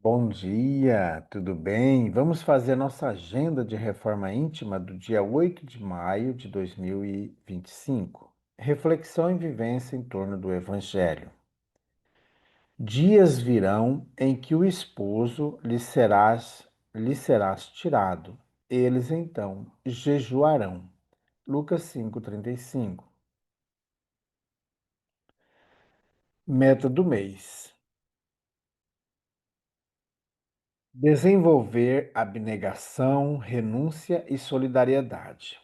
Bom dia, tudo bem? Vamos fazer nossa agenda de reforma íntima do dia 8 de maio de 2025. Reflexão e vivência em torno do Evangelho. Dias virão em que o esposo lhe serás tirado. Eles então jejuarão. Lucas 5:35. Meta do mês: desenvolver abnegação, renúncia e solidariedade.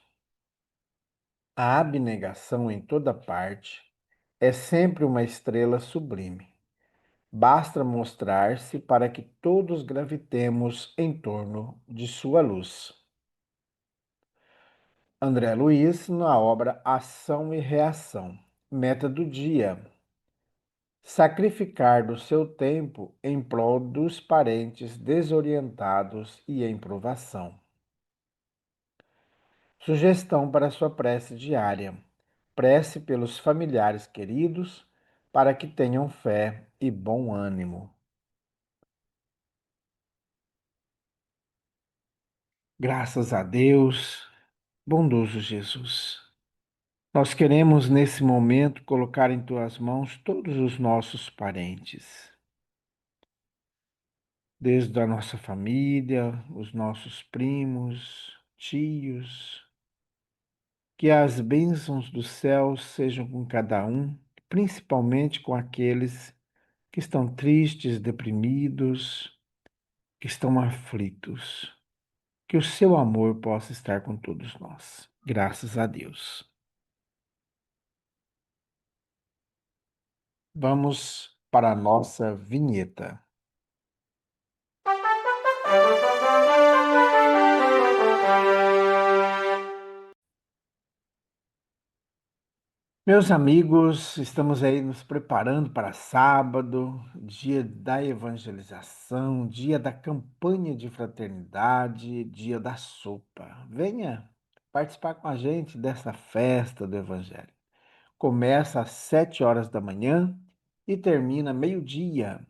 A abnegação em toda parte é sempre uma estrela sublime. Basta mostrar-se para que todos gravitemos em torno de sua luz. André Luiz, na obra Ação e Reação. Meta do dia: sacrificar do seu tempo em prol dos parentes desorientados e em provação. Sugestão para sua prece diária: prece pelos familiares queridos, para que tenham fé e bom ânimo. Graças a Deus, bondoso Jesus. Nós queremos nesse momento colocar em tuas mãos todos os nossos parentes, desde a nossa família, os nossos primos, tios, que as bênçãos do céu sejam com cada um, principalmente com aqueles que estão tristes, deprimidos, que estão aflitos. Que o seu amor possa estar com todos nós. Graças a Deus. Vamos para a nossa vinheta. Meus amigos, estamos aí nos preparando para sábado, dia da evangelização, dia da campanha de fraternidade, dia da sopa. Venha participar com a gente dessa festa do Evangelho. Começa às 7 horas da manhã e termina meio-dia.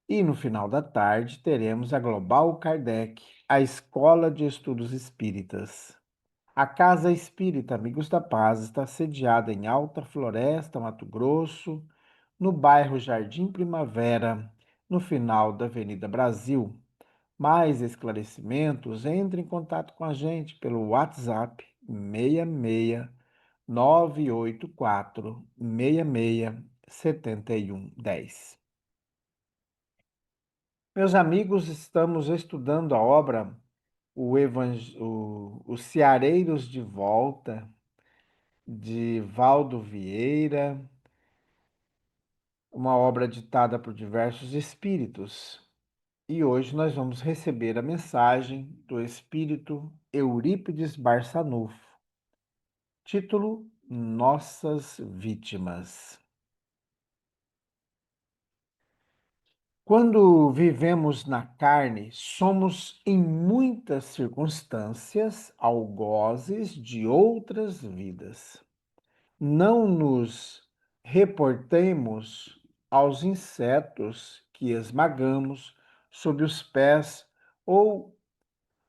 E no final da tarde teremos a Global Kardec, a Escola de Estudos Espíritas. A Casa Espírita Amigos da Paz está sediada em Alta Floresta, Mato Grosso, no bairro Jardim Primavera, no final da Avenida Brasil. Mais esclarecimentos, entre em contato com a gente pelo WhatsApp 66 984 66 7110. Meus amigos, estamos estudando a obra Os Ceareiros de Volta, de Valdo Vieira, uma obra ditada por diversos espíritos. E hoje nós vamos receber a mensagem do espírito Eurípides Barçanufo. Título: Nossas Vítimas. Quando vivemos na carne, somos em muitas circunstâncias algozes de outras vidas. Não nos reportemos aos insetos que esmagamos sob os pés ou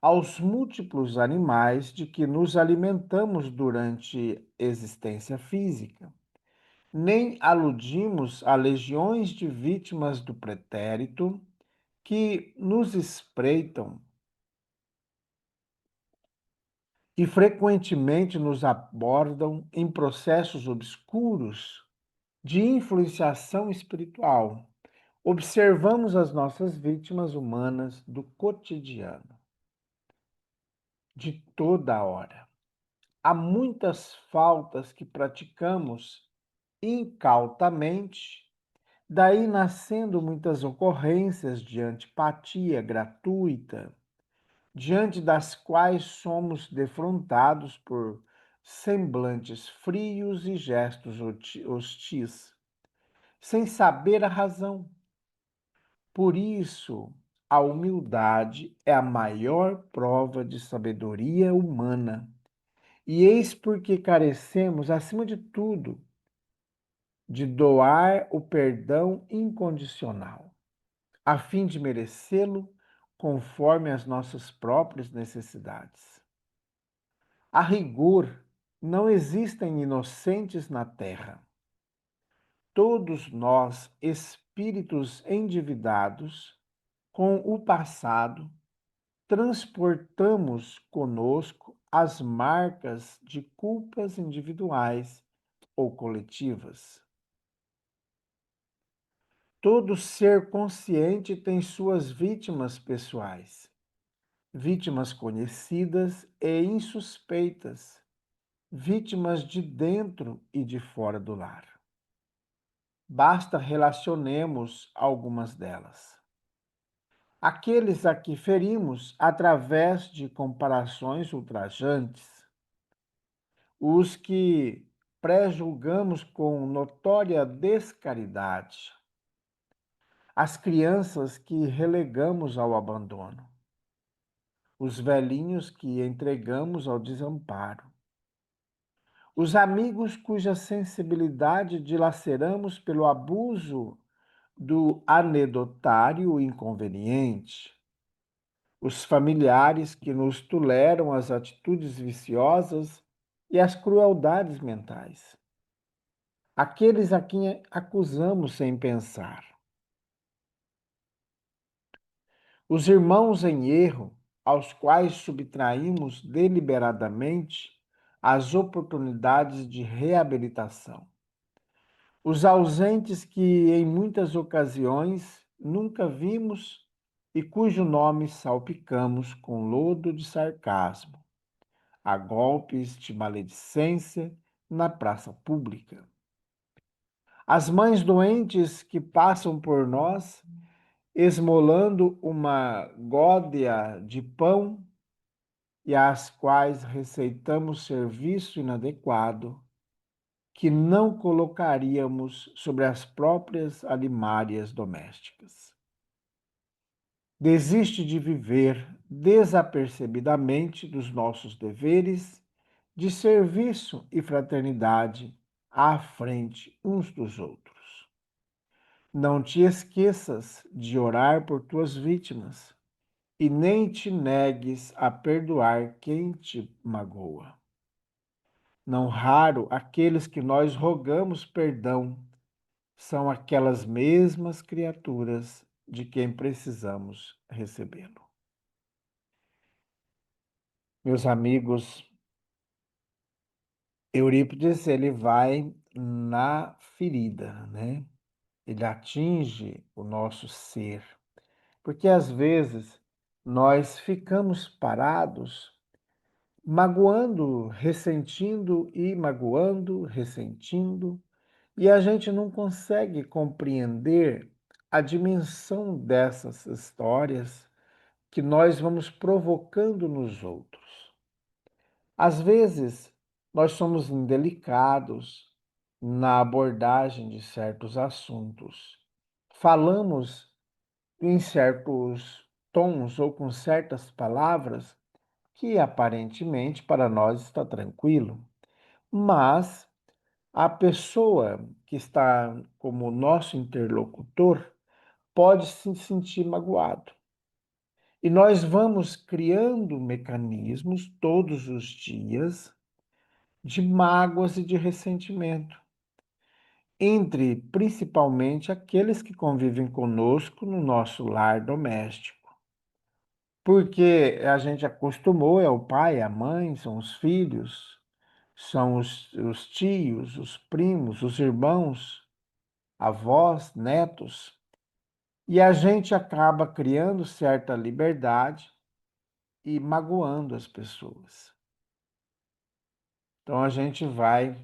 aos múltiplos animais de que nos alimentamos durante existência física. Nem aludimos a legiões de vítimas do pretérito que nos espreitam e frequentemente nos abordam em processos obscuros de influenciação espiritual. Observamos as nossas vítimas humanas do cotidiano, de toda hora. Há muitas faltas que praticamos incautamente, daí nascendo muitas ocorrências de antipatia gratuita, diante das quais somos defrontados por semblantes frios e gestos hostis, sem saber a razão. Por isso, a humildade é a maior prova de sabedoria humana. E eis porque carecemos, acima de tudo, de doar o perdão incondicional. a fim de merecê-lo conforme as nossas próprias necessidades. A rigor, não existem inocentes na terra. Todos nós, espíritos endividados, com o passado, transportamos conosco as marcas de culpas individuais ou coletivas. Todo ser consciente tem suas vítimas pessoais, vítimas conhecidas e insuspeitas, vítimas de dentro e de fora do lar. Basta relacionemos algumas delas. Aqueles a que ferimos através de comparações ultrajantes, os que pré-julgamos com notória descaridade, as crianças que relegamos ao abandono, os velhinhos que entregamos ao desamparo, os amigos cuja sensibilidade dilaceramos pelo abuso do anedotário inconveniente, os familiares que nos toleram as atitudes viciosas e as crueldades mentais, aqueles a quem acusamos sem pensar, os irmãos em erro, aos quais subtraímos deliberadamente as oportunidades de reabilitação, os ausentes que em muitas ocasiões nunca vimos e cujo nome salpicamos com lodo de sarcasmo, a golpes de maledicência na praça pública. As mães doentes que passam por nós, esmolando uma gódea de pão e às quais receitamos serviço inadequado, que não colocaríamos sobre as próprias alimárias domésticas. Desiste de viver desapercebidamente dos nossos deveres de serviço e fraternidade à frente uns dos outros. Não te esqueças de orar por tuas vítimas e nem te negues a perdoar quem te magoa. Não raro, aqueles que nós rogamos perdão são aquelas mesmas criaturas de quem precisamos recebê-lo. Meus amigos, Eurípides, ele vai na ferida, né? Ele atinge o nosso ser, porque às vezes nós ficamos parados, magoando, ressentindo e magoando, ressentindo, e a gente não consegue compreender a dimensão dessas histórias que nós vamos provocando nos outros. Às vezes, nós somos indelicados na abordagem de certos assuntos. Falamos em certos tons ou com certas palavras que aparentemente para nós está tranquilo, mas a pessoa que está como nosso interlocutor pode se sentir magoado. E nós vamos criando mecanismos todos os dias de mágoas e de ressentimento, entre principalmente aqueles que convivem conosco no nosso lar doméstico. Porque a gente acostumou, é o pai, a mãe, são os filhos, são os tios, os primos, os irmãos, avós, netos, e a gente acaba criando certa liberdade e magoando as pessoas. Então a gente vai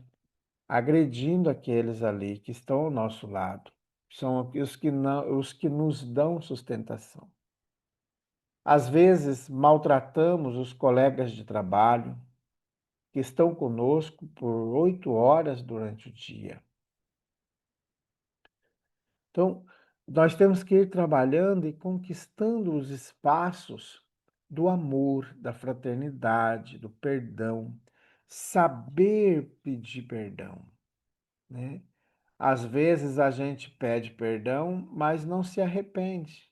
agredindo aqueles ali que estão ao nosso lado. São os que nos dão sustentação. Às vezes, maltratamos os colegas de trabalho que estão conosco por 8 horas durante o dia. Então, nós temos que ir trabalhando e conquistando os espaços do amor, da fraternidade, do perdão, saber pedir perdão, né? Às vezes a gente pede perdão, mas não se arrepende.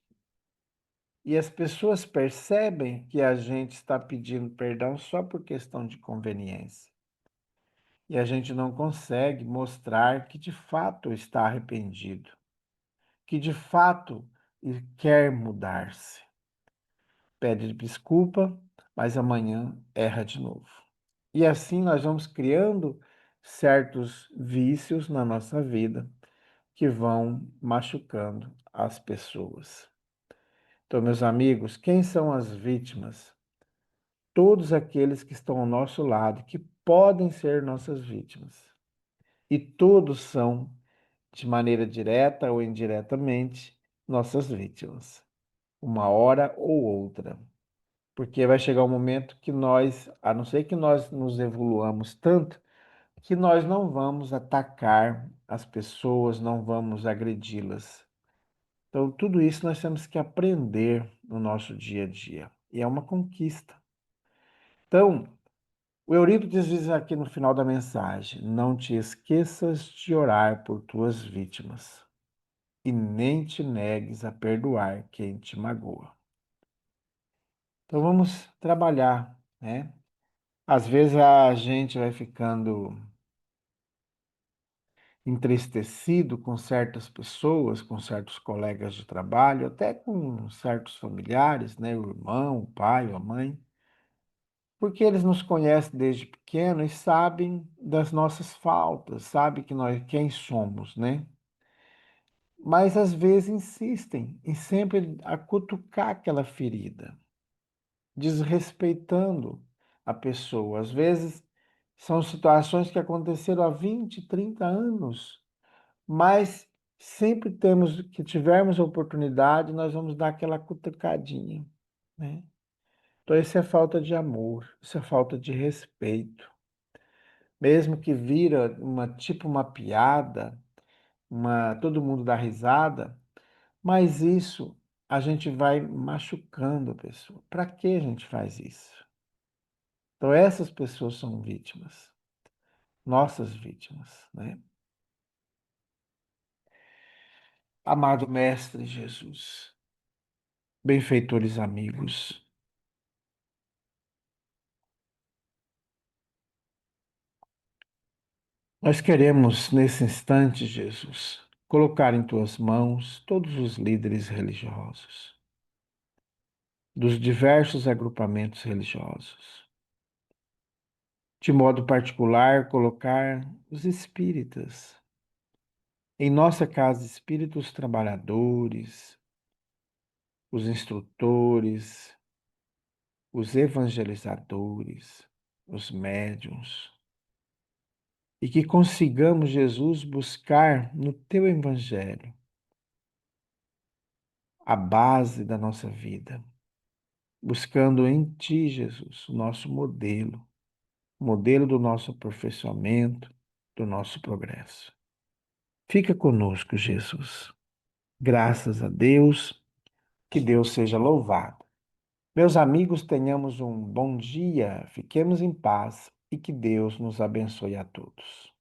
E as pessoas percebem que a gente está pedindo perdão só por questão de conveniência. E a gente não consegue mostrar que de fato está arrependido, que de fato quer mudar-se. Pede desculpa, mas amanhã erra de novo. E assim nós vamos criando certos vícios na nossa vida que vão machucando as pessoas. Então, meus amigos, quem são as vítimas? Todos aqueles que estão ao nosso lado, que podem ser nossas vítimas. E todos são, de maneira direta ou indiretamente, nossas vítimas, uma hora ou outra. Porque vai chegar um momento que nós, a não ser que nós nos evoluamos tanto, que nós não vamos atacar as pessoas, não vamos agredi-las. Então, tudo isso nós temos que aprender no nosso dia a dia. E é uma conquista. Então, o Eurípides diz aqui no final da mensagem: não te esqueças de orar por tuas vítimas e nem te negues a perdoar quem te magoa. Então, vamos trabalhar, né? Às vezes a gente vai ficando entristecido com certas pessoas, com certos colegas de trabalho, até com certos familiares, né? O irmão, o pai, a mãe, porque eles nos conhecem desde pequeno e sabem das nossas faltas, sabem que nós quem somos, né? Mas às vezes insistem em sempre a cutucar aquela ferida, desrespeitando a pessoa. Às vezes são situações que aconteceram há 20, 30 anos, mas sempre temos que tivermos a oportunidade, nós vamos dar aquela cutucadinha, né? Então isso é falta de amor, isso é falta de respeito. Mesmo que vira uma tipo uma piada, todo mundo dá risada, mas isso a gente vai machucando a pessoa. Para que a gente faz isso? Então essas pessoas são vítimas, nossas vítimas, né? Amado Mestre Jesus, benfeitores amigos, nós queremos nesse instante, Jesus, colocar em tuas mãos todos os líderes religiosos, dos diversos agrupamentos religiosos. De modo particular, colocar os espíritas. Em nossa casa, espíritos trabalhadores, os instrutores, os evangelizadores, os médiuns, e que consigamos, Jesus, buscar no teu evangelho a base da nossa vida, buscando em ti, Jesus, o nosso modelo, o modelo do nosso aperfeiçoamento, do nosso progresso. Fica conosco, Jesus. Graças a Deus, que Deus seja louvado. Meus amigos, tenhamos um bom dia, fiquemos em paz e que Deus nos abençoe a todos.